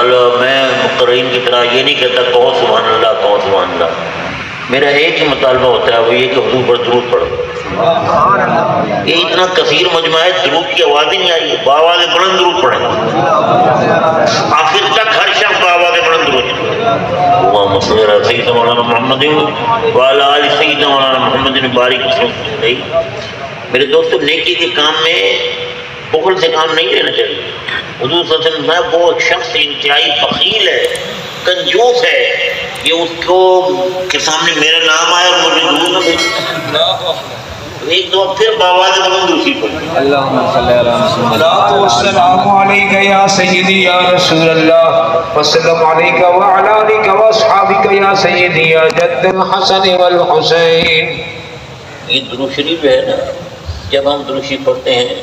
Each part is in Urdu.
مطالبہ میں مقررین کی طرح یہ نہیں کہتا کہو سبحان اللہ کہو سبحان اللہ، میرا ایک ہی مطالبہ ہوتا ہے، وہ یہ کہ حضور پر درود پڑھو۔ یہ اتنا کثیر مجمع ہے، درود کی آواز ہی نہیں آئی، بآواز بلند درود پڑھیں، آخر تک ہر شخص بآواز بلند درود پڑھیں۔ اللہم صلی علی سیدنا مولانا محمد وعلی آل سیدنا مولانا محمد بارک وسلم۔ میرے دوستو، نیکی کے کام میں بخل سے کام نہیں لینا چاہیے۔ حضور صلی اللہ علیہ وسلم میں وہ شخص انتہائی بخیل ہے، کنجوس ہے، یہ اس کو کے سامنے میرا نام آیا اور مجھے درود نہ بھیجے۔ ایک دو پھر باواز بلند دوسری پڑھی، اللہم صلی علی محمد والسلام علیکہ یا سیدی یا رسول اللہ وسلم علیکہ وعلی آلکہ واصحابکہ یا سیدی یا جد الحسن والحسین۔ یہ درود شریف ہے نا، جب ہم درود شریف پڑھتے ہیں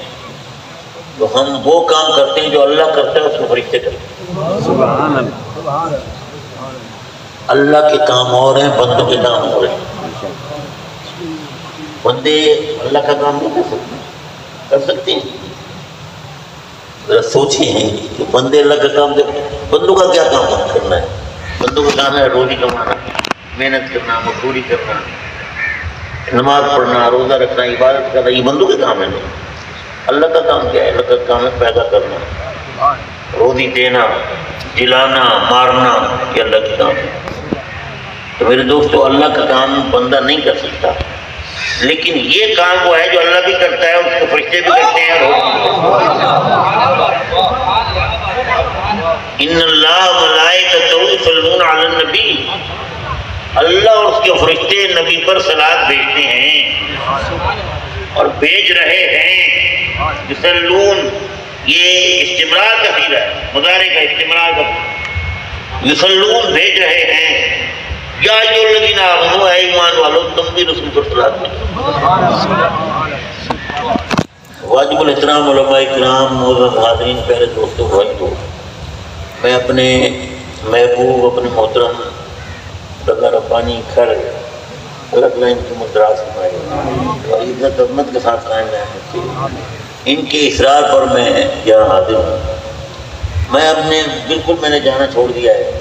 تو ہم وہ کام کرتے ہیں جو اللہ کرتا ہے اس کو فرشتے کرتے ہیں۔ سبحان اللہ۔ اللہ کے کام اور ہیں، بندوں کے کام اور ہیں۔ بندے اللہ کا کام نہیں کر سکتے، کر سکتے ہیں؟ ذرا سوچیں ہیں کہ بندے اللہ کا کام کرتے ہیں، بندوں کا کیا کام کرنا ہے؟ بندوں کا کام ہے روزی کمانا، محنت کرنا، مزدوری کرنا، نماز پڑھنا، روزہ رکھنا، عبادت کرنا، یہ بندوں کے کام ہے نا۔ اللہ کا کام کیا ہے؟ اللہ کا کام ہے پیدا کرنا، روزی دینا، جلانا، مارنا، یہ اللہ کا کام ہے۔ تو میرے دوستو، اللہ کا کام بندہ نہیں کر سکتا، لیکن یہ کام وہ ہے جو اللہ بھی کرتا ہے، اس کو فرشتے بھی کرتے ہیں۔ ان اللہ ملائکتہ یصلون علی النبی، اللہ اور اس کے فرشتے نبی پر صلاۃ بھیجتے ہیں اور بھیج رہے ہیں۔ یصلون یہ استمرار کا صیغہ ہے، مضارع کا استمرار کا، یصلون بھیج رہے ہیں۔ یا ایھا الذین آمنوا، اے ایمان والو تم بھی رسول پر صلاۃ بھیجو۔ واجب الاحترام علماء کرام، معزز حاضرین، پیارے دوستو، بھائیو، میں اپنے محبوب، اپنے محترم رضا ربانی کھڑ، اللہ تعالیٰ ان کی مدراس فرمائے اور عزت عظمت کے ساتھ قائم رہنے، ان کے اصرار پر میں یہاں حاضر ہوں۔ میں اپنے بالکل میں نے جانا چھوڑ دیا ہے۔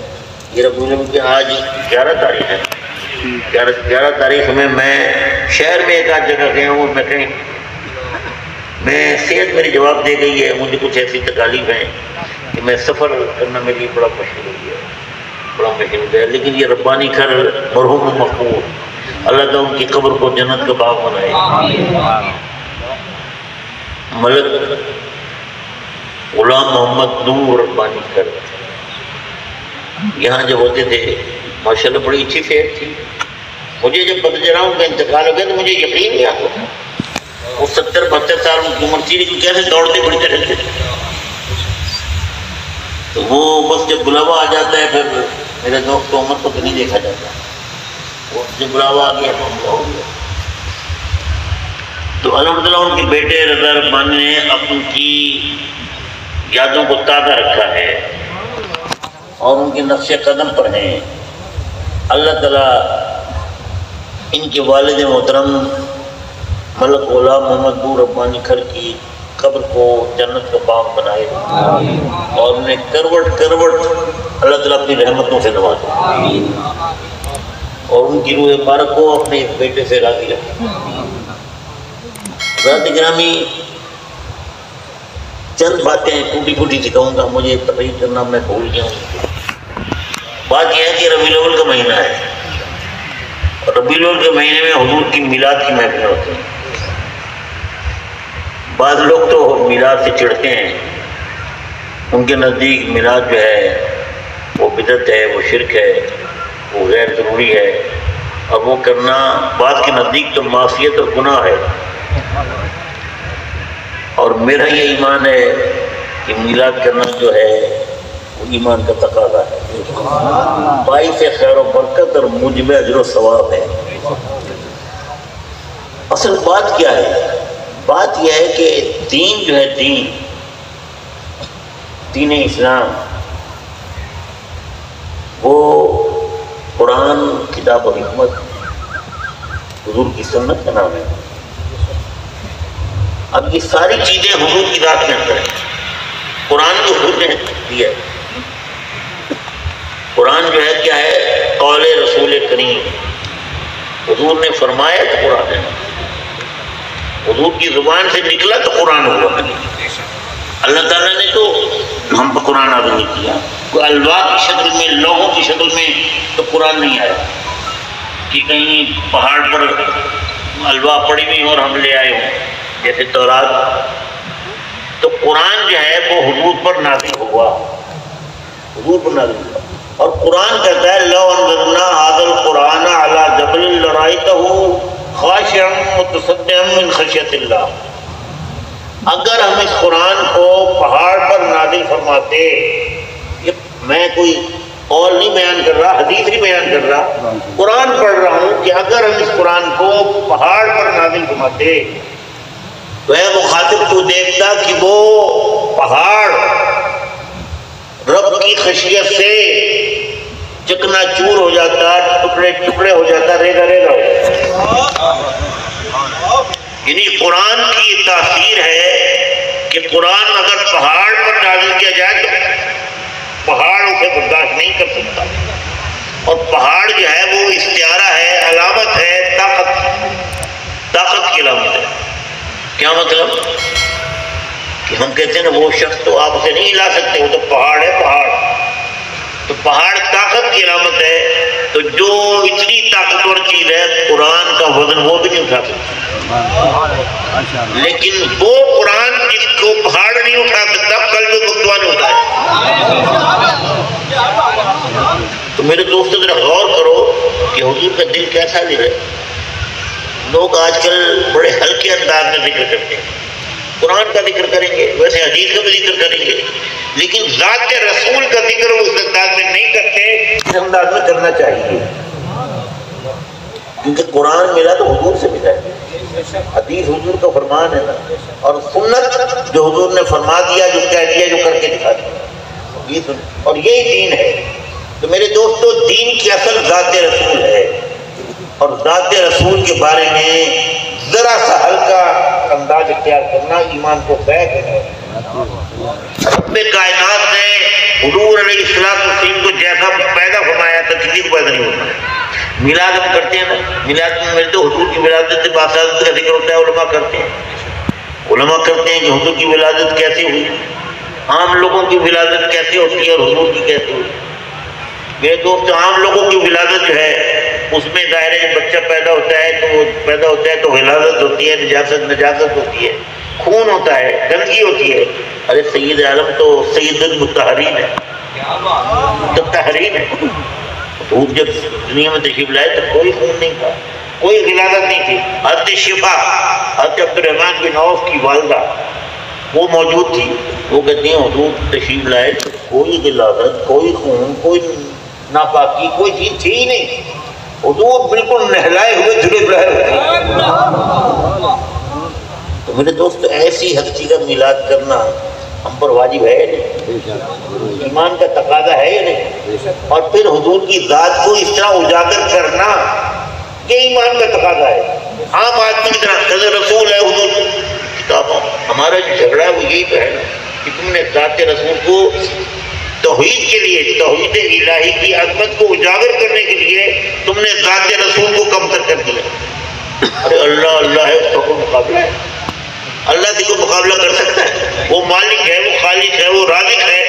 یہ ربیع الاول کی آج 11 تاریخ ہے، 11 تاریخ میں شہر میں ایک آدھ جگہ گیا ہوں، میں کہیں میں صحت میری جواب دے گئی ہے، مجھے کچھ ایسی تکالیف ہیں کہ میں سفر کرنا میرے لیے بڑا مشکل ہو گیا، بڑا مشکل ہو گیا، لیکن یہ ربانی گھر مرحوم و مقبول، اللہ تعالیٰ ان کی قبر کو جنت کا باغ بنائے۔ ملک غلام محمد نور ربانی گھر یہاں جب ہوتے تھے، ماشاءاللہ بڑی اچھی صحت تھی۔ مجھے جب پتہ چلا ان کا انتقال ہو گیا تو مجھے یقین نہیں آتا تھا، وہ 70-72 سال کی عمر تھی لیکن کیسے دوڑتے پھرتے رہتے تھے۔ تو وہ بس جب بلاوا آ جاتا ہے، پھر میرے دوست عمر کو تو نہیں دیکھا جاتا، وہ جب بلاوا آ گیا معاملہ ہو گیا۔ تو الحمدللہ ان کے بیٹے رضا ربانی نے ان کی یادوں کو تازہ رکھا ہے اور ان کے نقش قدم پر ہیں۔ اللہ تعالیٰ ان کے والد محترم ملک غلام محمد نور ربانی کھر کی قبر کو جنت کا باغ بنائے اور انہیں کروٹ کروٹ اللہ تعالیٰ اپنی رحمتوں سے نوازے اور ان کی روح مبارک کو اپنے بیٹے سے راضی رکھے۔ حضرات گرامی، چند باتیں ٹوٹی پھوٹی سکھاؤں گا، مجھے تقریر کرنا میں بھول گیا ہوں۔ بات یہ ہے کہ ربیع الاول کا مہینہ ہے اور ربیع الاول کے مہینے میں حضور کی میلاد کی محفلیں ہوتی ہیں۔ بعض لوگ تو میلاد سے چڑھتے ہیں، ان کے نزدیک میلاد جو ہے وہ بدعت ہے، وہ شرک ہے، وہ غیر ضروری ہے، اور وہ کرنا بعض کے نزدیک تو معصیت اور گناہ ہے۔ اور میرا یہ ایمان ہے کہ میلاد کرنا جو ہے وہ ایمان کا تقاضا ہے، باعث خیر و برکت اور موجب اجر و ثواب ہے۔ اصل بات کیا ہے؟ بات یہ ہے کہ دین جو ہے، دین اسلام، وہ قرآن، کتاب و حکمت، حضور کی سنت کا نام ہے۔ اب یہ ساری چیزیں حضور کی ذات کے اندر ہیں، قرآن کو حضور نے دیا ہے، حضور نے فرمایا تو قرآن ہے، حضور کی زبان سے نکلا تو قرآن ہوا۔ اللہ تعالیٰ نے تو ہم پر قرآن نازل نہیں کیا، کوئی الواح کی شکل میں، لوحوں کی شکل میں تو قرآن نہیں آیا کہ کہیں پہاڑ پر الواح پڑی ہوئی ہوں اور ہم لے آئے ہوں جیسے تورات۔ تو قرآن جو ہے وہ حضور پر نازل ہوا، حضور پر نازل ہوا۔ اور قرآن کہتا ہے لو انزلنا هذا القرآن على جبل لرأيته خاشعا متصدعا من خشیۃ اللہ، اگر ہم اس قرآن کو پہاڑ پر نازل فرماتے، یہ میں کوئی قول نہیں بیان کر رہا، حدیث نہیں بیان کر رہا، قرآن پڑھ رہا ہوں کہ اگر ہم اس قرآن کو پہاڑ پر نازل فرماتے تو اے مخاطب تو دیکھتا کہ وہ پہاڑ رب کی خشیت سے چکنا چور ہو جاتا، ٹکڑے ٹکڑے ہو جاتا، ریگا ریگا ہو جاتا۔ یعنی قرآن کی یہ تاثیر ہے کہ قرآن اگر پہاڑ پر نازل کیا جائے تو پہاڑ اسے برداشت نہیں کر سکتا۔ اور پہاڑ جو ہے وہ استعارہ ہے، علامت ہے طاقت کی علامت ہے۔ کیا مطلب کہ ہم کہتے ہیں نا وہ شخص تو آپ اسے نہیں لا سکتے، وہ تو پہاڑ ہے، پہاڑ تو پہاڑ طاقت کی علامت ہے۔ تو جو اتنی طاقتور چیز ہے قرآن کا وزن وہ بھی نہیں اٹھا سکتا، لیکن وہ قرآن جس کو پہاڑ نہیں اٹھا سکتا قلب مقتوا نہیں اٹھائے۔ تو میرے دوستو ذرا غور کرو کہ حضور کا دل کیسا دل ہے۔ لوگ آج کل بڑے ہلکے انداز میں ذکر کرتے ہیں، قرآن کا ذکر کریں گے، ویسے حدیث کا بھی ذکر کریں گے، لیکن ذات رسول کا ذکر وہ اس انداز میں نہیں کرتے اس انداز میں کرنا چاہیے، کیونکہ قرآن ملا تو حضور سے ملا ہے، حدیث حضور کا فرمان ہے نا، اور سنت جو حضور نے فرما دیا، جو کہہ دیا، جو کر کے دکھا دیا، اور یہی دین ہے۔ تو میرے دوستو دین کی اصل ذات رسول ہے، اور ذات رسول کے بارے میں ذرا سا ہلکا انداز اختیار کرنا ایمان کو بیک ہے۔ رب کائنات نے حضور علیہ السلام کو جیسا پیدا فرمایا تھا کسی کو پیدا نہیں ہوتا۔ میلاد ہم کرتے ہیں نا، میلاد میں میرے تو حضور کی ولادت سے باثاثت کا ذکر ہوتا ہے، علماء کرتے ہیں کہ حضور کی ولادت کیسے ہوئی، عام لوگوں کی ولادت کیسے ہوتی ہے اور حضور کی کیسے ہوئی۔ میرے دوست عام لوگوں کی ولادت جو ہے اس میں ظاہر ہے جب بچہ پیدا ہوتا ہے تو ولادت ہوتی ہے، نجاست ہوتی ہے، خون ہوتا ہے، گندگی ہوتی ہے۔ ارے سید عالم تو سید المطہرین ہے، مطہرین ہے۔ حضور جب دنیا میں تشریف لائے تو کوئی خون نہیں تھا، کوئی ولادت نہیں تھی۔ حضرت شفا، حضرت عبد الرحمن بن عوف کی والدہ وہ موجود تھی، وہ کہتی ہیں حضور تشریف لائے تو کوئی ولادت، کوئی خون، کوئی ناپاکی، کوئی چیز تھی ہی نہیں، حضور بالکل نہلائے ہوئے دھلے بلائے ہوئے۔ تو میرے دوست ایسی ہستی کا میلاد کرنا ہم پر واجب ہے نہیں، ایمان کا تقاضا ہے یا نہیں؟ اور پھر حضور کی ذات کو اس طرح اجاگر کرنا یہ ایمان کا تقاضا ہے۔ عام آدمی کی طرح حضرت رسول ہے حضور کتابوں، ہمارا جو جھگڑا ہے وہ یہی تو ہے کہ تم نے ذات رسول کو توحید کے لیے، توحید الہی کی عظمت کو اجاگر کرنے کے لیے تم نے ذات رسول کو کمتر کر دیا۔ ارے اللہ اللہ ہے، اس کا کوئی مقابلہ ہے؟ اللہ سے کوئی مقابلہ کر سکتا ہے؟ وہ مالک ہے، وہ خالق ہے، وہ رازق ہے،